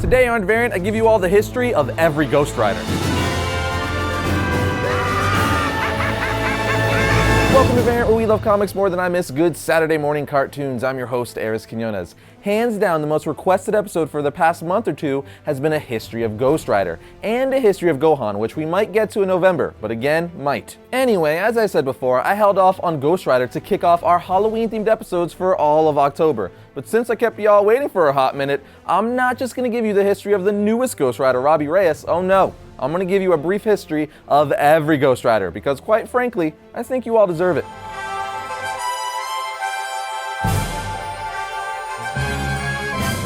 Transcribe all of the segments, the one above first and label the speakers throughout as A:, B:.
A: Today on Variant, I give you all the history of every Ghost Rider. Welcome to Variant, where we love comics more than I miss good Saturday morning cartoons. I'm your host, Arris. Hands down, the most requested episode for the past month or two has been a history of Ghost Rider and a history of Gohan, which we might get to in November, but again, might. Anyway, as I said before, I held off on Ghost Rider to kick off our Halloween-themed episodes for all of October. But since I kept y'all waiting for a hot minute, I'm not just going to give you the history of the newest Ghost Rider, Robbie Reyes. Oh no. I'm going to give you a brief history of every Ghost Rider because, quite frankly, I think you all deserve it.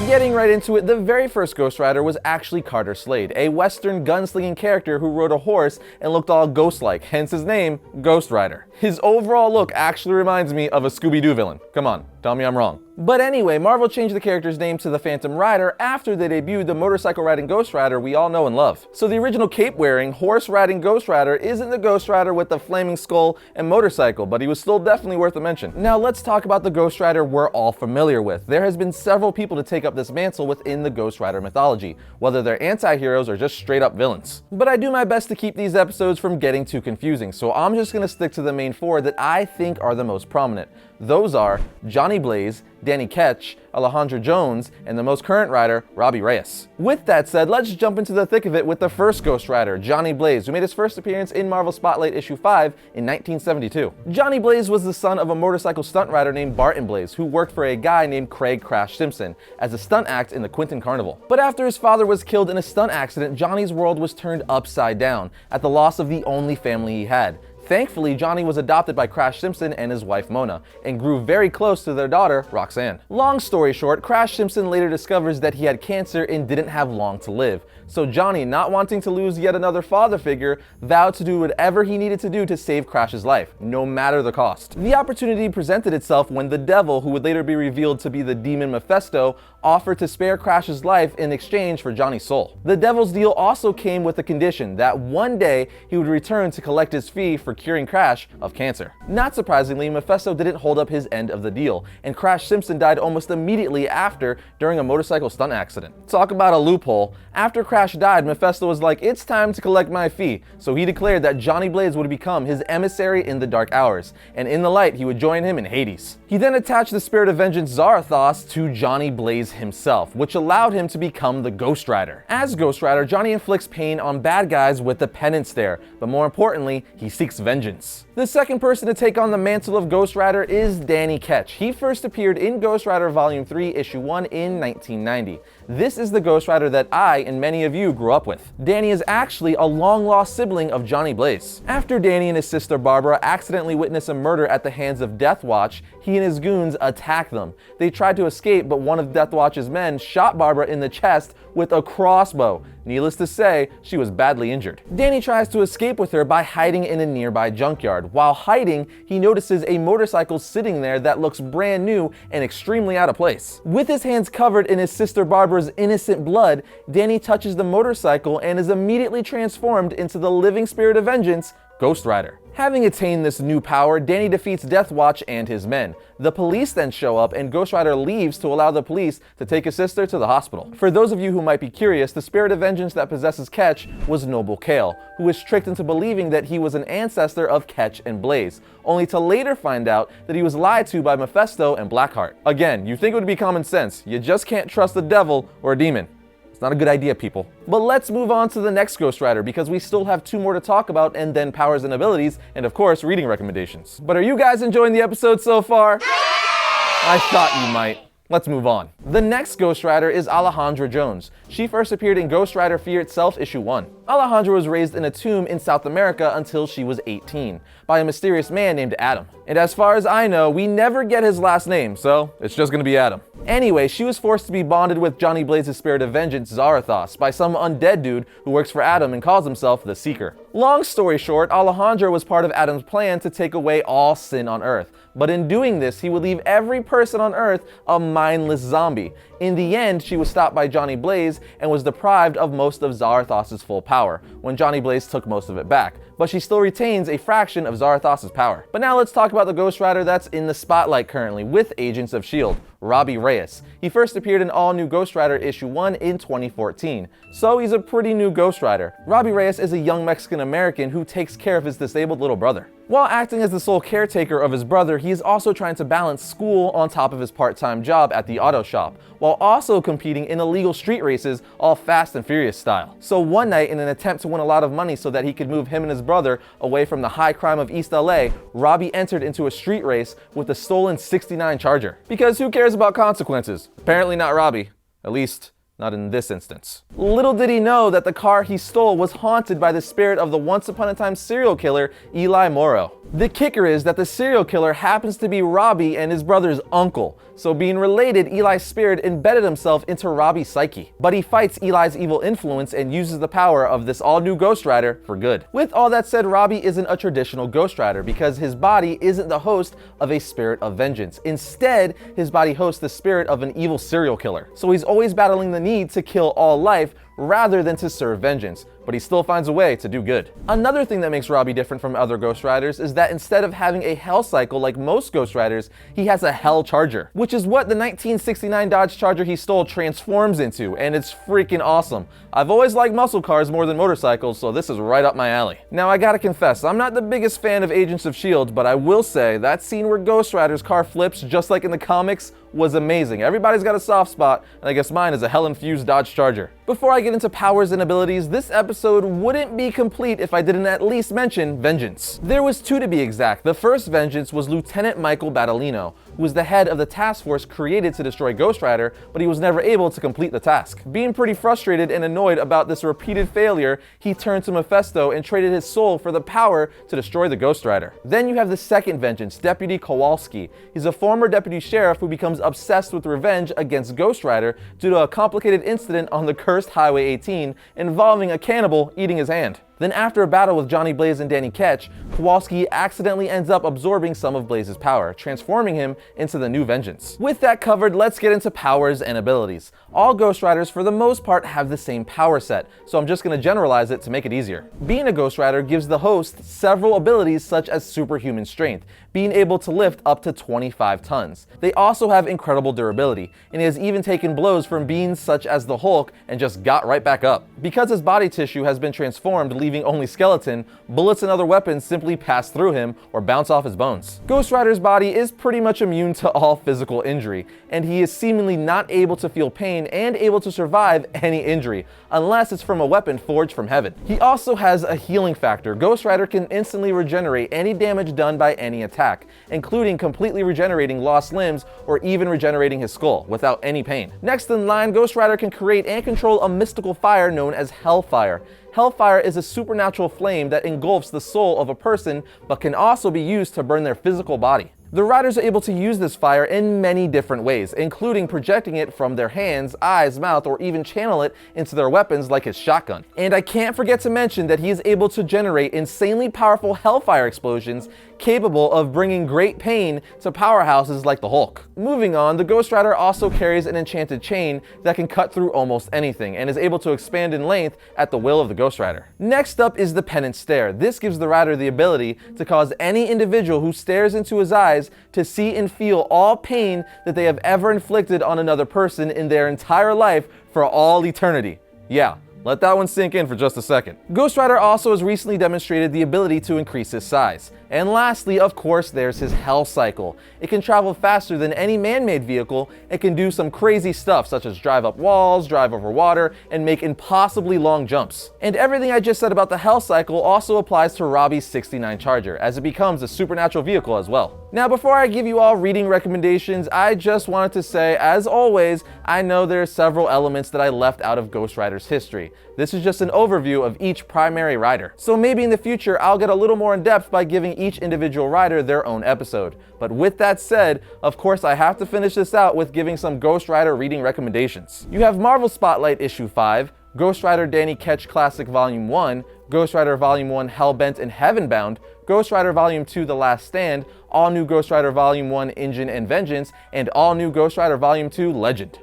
A: Getting right into it, the very first Ghost Rider was actually Carter Slade, a Western gunslinging character who rode a horse and looked all ghost-like, hence his name, Ghost Rider. His overall look actually reminds me of a Scooby-Doo villain. Come on, tell me I'm wrong. But anyway, Marvel changed the character's name to the Phantom Rider after they debuted the motorcycle-riding Ghost Rider we all know and love. So the original cape-wearing, horse-riding Ghost Rider isn't the Ghost Rider with the flaming skull and motorcycle, but he was still definitely worth a mention. Now let's talk about the Ghost Rider we're all familiar with. There has been several people to take up this mantle within the Ghost Rider mythology, whether they're anti-heroes or just straight-up villains. But I do my best to keep these episodes from getting too confusing, so I'm just gonna stick to the main four that I think are the most prominent. Those are Johnny Blaze, Danny Ketch, Alejandro Jones, and the most current rider, Robbie Reyes. With that said, let's jump into the thick of it with the first Ghost Rider, Johnny Blaze, who made his first appearance in Marvel Spotlight issue 5 in 1972. Johnny Blaze was the son of a motorcycle stunt rider named Barton Blaze, who worked for a guy named Craig Crash Simpson as a stunt act in the Quinton Carnival. But after his father was killed in a stunt accident, Johnny's world was turned upside down at the loss of the only family he had. Thankfully, Johnny was adopted by Crash Simpson and his wife Mona, and grew very close to their daughter, Roxanne. Long story short, Crash Simpson later discovers that he had cancer and didn't have long to live. So Johnny, not wanting to lose yet another father figure, vowed to do whatever he needed to do to save Crash's life, no matter the cost. The opportunity presented itself when the devil, who would later be revealed to be the demon Mephisto, offered to spare Crash's life in exchange for Johnny's soul. The devil's deal also came with the condition that one day he would return to collect his fee for curing Crash of cancer. Not surprisingly, Mephisto didn't hold up his end of the deal, and Crash Simpson died almost immediately after during a motorcycle stunt accident. Talk about a loophole. After Crash died, Mephisto was like, it's time to collect my fee, so he declared that Johnny Blaze would become his emissary in the Dark Hours, and in the light he would join him in Hades. He then attached the spirit of vengeance Zarathos to Johnny Blaze himself, which allowed him to become the Ghost Rider. As Ghost Rider, Johnny inflicts pain on bad guys with the Penance stare, but more importantly, he seeks vengeance. The second person to take on the mantle of Ghost Rider is Danny Ketch. He first appeared in Ghost Rider Volume 3, Issue 1 in 1990. This is the Ghost Rider that I and many of you grew up with. Danny is actually a long-lost sibling of Johnny Blaze. After Danny and his sister Barbara accidentally witness a murder at the hands of Death Watch, he and his goons attack them. They tried to escape, but one of Death Watch's men shot Barbara in the chest with a crossbow. Needless to say, she was badly injured. Danny tries to escape with her by hiding in a nearby junkyard. While hiding, he notices a motorcycle sitting there that looks brand new and extremely out of place. With his hands covered in his sister Barbara's innocent blood, Danny touches the motorcycle and is immediately transformed into the living spirit of vengeance, Ghost Rider. Having attained this new power, Danny defeats Death Watch and his men. The police then show up and Ghost Rider leaves to allow the police to take his sister to the hospital. For those of you who might be curious, the spirit of vengeance that possesses Ketch was Noble Kale, who was tricked into believing that he was an ancestor of Ketch and Blaze, only to later find out that he was lied to by Mephisto and Blackheart. Again, you think it would be common sense, you just can't trust the devil or a demon. It's not a good idea, people. But let's move on to the next Ghost Rider because we still have two more to talk about, and then powers and abilities, and of course, reading recommendations. But are you guys enjoying the episode so far? I thought you might. Let's move on. The next Ghost Rider is Alejandro Jones. She first appeared in Ghost Rider Fear Itself issue 1. Alejandra was raised in a tomb in South America until she was 18 by a mysterious man named Adam. And as far as I know, we never get his last name, so it's just gonna be Adam. Anyway, she was forced to be bonded with Johnny Blaze's spirit of vengeance, Zarathos, by some undead dude who works for Adam and calls himself the Seeker. Long story short, Alejandra was part of Adam's plan to take away all sin on Earth. But in doing this, he would leave every person on Earth a mindless zombie. In the end, she was stopped by Johnny Blaze and was deprived of most of Zarathos' full power, when Johnny Blaze took most of it back. But she still retains a fraction of Zarathos' power. But now let's talk about the Ghost Rider that's in the spotlight currently with Agents of S.H.I.E.L.D., Robbie Reyes. He first appeared in All New Ghost Rider issue 1 in 2014, so he's a pretty new Ghost Rider. Robbie Reyes is a young Mexican-American who takes care of his disabled little brother. While acting as the sole caretaker of his brother, he is also trying to balance school on top of his part-time job at the auto shop, while also competing in illegal street races, all Fast and Furious style. So one night, in an attempt to win a lot of money so that he could move him and his brother away from the high crime of East LA, Robbie entered into a street race with a stolen '69 Charger. Because who cares about consequences? Apparently not Robbie. At least, not in this instance. Little did he know that the car he stole was haunted by the spirit of the once upon a time serial killer, Eli Morrow. The kicker is that the serial killer happens to be Robbie and his brother's uncle, so being related, Eli's spirit embedded himself into Robbie's psyche. But he fights Eli's evil influence and uses the power of this all-new Ghost Rider for good. With all that said, Robbie isn't a traditional Ghost Rider because his body isn't the host of a spirit of vengeance. Instead, his body hosts the spirit of an evil serial killer. So he's always battling the need to kill all life rather than to serve vengeance, but he still finds a way to do good. Another thing that makes Robbie different from other Ghost Riders is that instead of having a Hell cycle like most Ghost Riders, he has a Hell Charger, which is what the 1969 Dodge Charger he stole transforms into, and it's freaking awesome. I've always liked muscle cars more than motorcycles, so this is right up my alley. Now I gotta confess, I'm not the biggest fan of Agents of S.H.I.E.L.D., but I will say that scene where Ghost Rider's car flips just like in the comics was amazing. Everybody's got a soft spot, and I guess mine is a Hell-infused Dodge Charger. Before I get into powers and abilities, this episode wouldn't be complete if I didn't at least mention vengeance. There was two to be exact. The first vengeance was Lieutenant Michael Battaglino, who was the head of the task force created to destroy Ghost Rider, but he was never able to complete the task. Being pretty frustrated and annoyed about this repeated failure, he turned to Mephisto and traded his soul for the power to destroy the Ghost Rider. Then you have the second vengeance, Deputy Kowalski. He's a former deputy sheriff who becomes obsessed with revenge against Ghost Rider due to a complicated incident on the cursed Highway 18 involving a cannibal eating his hand. Then after a battle with Johnny Blaze and Danny Ketch, Kowalski accidentally ends up absorbing some of Blaze's power, transforming him into the new Vengeance. With that covered, let's get into powers and abilities. All Ghost Riders for the most part have the same power set, so I'm just going to generalize it to make it easier. Being a Ghost Rider gives the host several abilities such as superhuman strength, being able to lift up to 25 tons. They also have incredible durability, and he has even taken blows from beings such as the Hulk and just got right back up. Because his body tissue has been transformed, leaving only skeleton, bullets and other weapons simply pass through him or bounce off his bones. Ghost Rider's body is pretty much immune to all physical injury, and he is seemingly not able to feel pain and able to survive any injury, unless it's from a weapon forged from heaven. He also has a healing factor. Ghost Rider can instantly regenerate any damage done by any attack, including completely regenerating lost limbs or even regenerating his skull without any pain. Next in line, Ghost Rider can create and control a mystical fire known as Hellfire. Hellfire is a supernatural flame that engulfs the soul of a person, but can also be used to burn their physical body. The riders are able to use this fire in many different ways, including projecting it from their hands, eyes, mouth, or even channel it into their weapons like his shotgun. And I can't forget to mention that he is able to generate insanely powerful Hellfire explosions capable of bringing great pain to powerhouses like the Hulk. Moving on, the Ghost Rider also carries an enchanted chain that can cut through almost anything and is able to expand in length at the will of the Ghost Rider. Next up is the Penance Stare. This gives the rider the ability to cause any individual who stares into his eyes to see and feel all pain that they have ever inflicted on another person in their entire life for all eternity. Yeah. Let that one sink in for just a second. Ghost Rider also has recently demonstrated the ability to increase his size. And lastly, of course, there's his Hell Cycle. It can travel faster than any man-made vehicle and can do some crazy stuff such as drive up walls, drive over water, and make impossibly long jumps. And everything I just said about the Hell Cycle also applies to Robbie's '69 Charger, as it becomes a supernatural vehicle as well. Now, before I give you all reading recommendations, I just wanted to say, as always, I know there are several elements that I left out of Ghost Rider's history. This is just an overview of each primary rider. So maybe in the future, I'll get a little more in depth by giving each individual rider their own episode. But with that said, of course I have to finish this out with giving some Ghost Rider reading recommendations. You have Marvel Spotlight issue 5, Ghost Rider Danny Ketch Classic Volume 1, Ghost Rider Volume 1 Hellbent and Heavenbound, Ghost Rider Volume 2 The Last Stand, All New Ghost Rider Volume 1 Engine and Vengeance, and All New Ghost Rider Volume 2 Legend.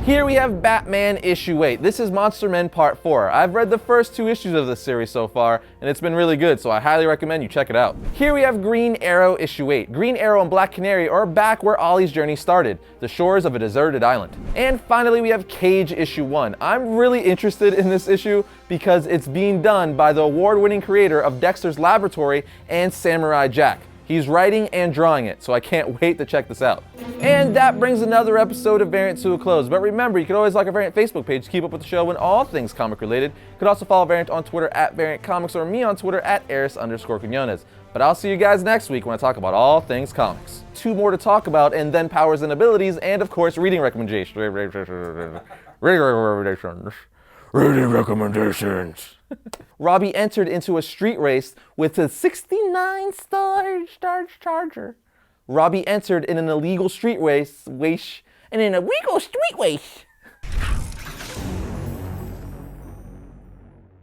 A: Here we have Batman issue 8. This is Monster Men Part 4. I've read the first 2 issues of this series so far, and it's been really good, so I highly recommend you check it out. Here we have Green Arrow issue 8. Green Arrow and Black Canary are back where Ollie's journey started, the shores of a deserted island. And finally we have Cage issue 1. I'm really interested in this issue because it's being done by the award-winning creator of Dexter's Laboratory and Samurai Jack. He's writing and drawing it, so I can't wait to check this out. And that brings another episode of Variant to a close. But remember, you can always like our Variant Facebook page to keep up with the show and all things comic related. You could also follow Variant on Twitter at Variant Comics or me on Twitter at Arris_Quinones. But I'll see you guys next week when I talk about all things comics. 2 more to talk about, and then powers and abilities, and of course, reading recommendations. Reading recommendations. Robbie entered into a street race with a 69 star Charger. Robbie entered in an illegal street race,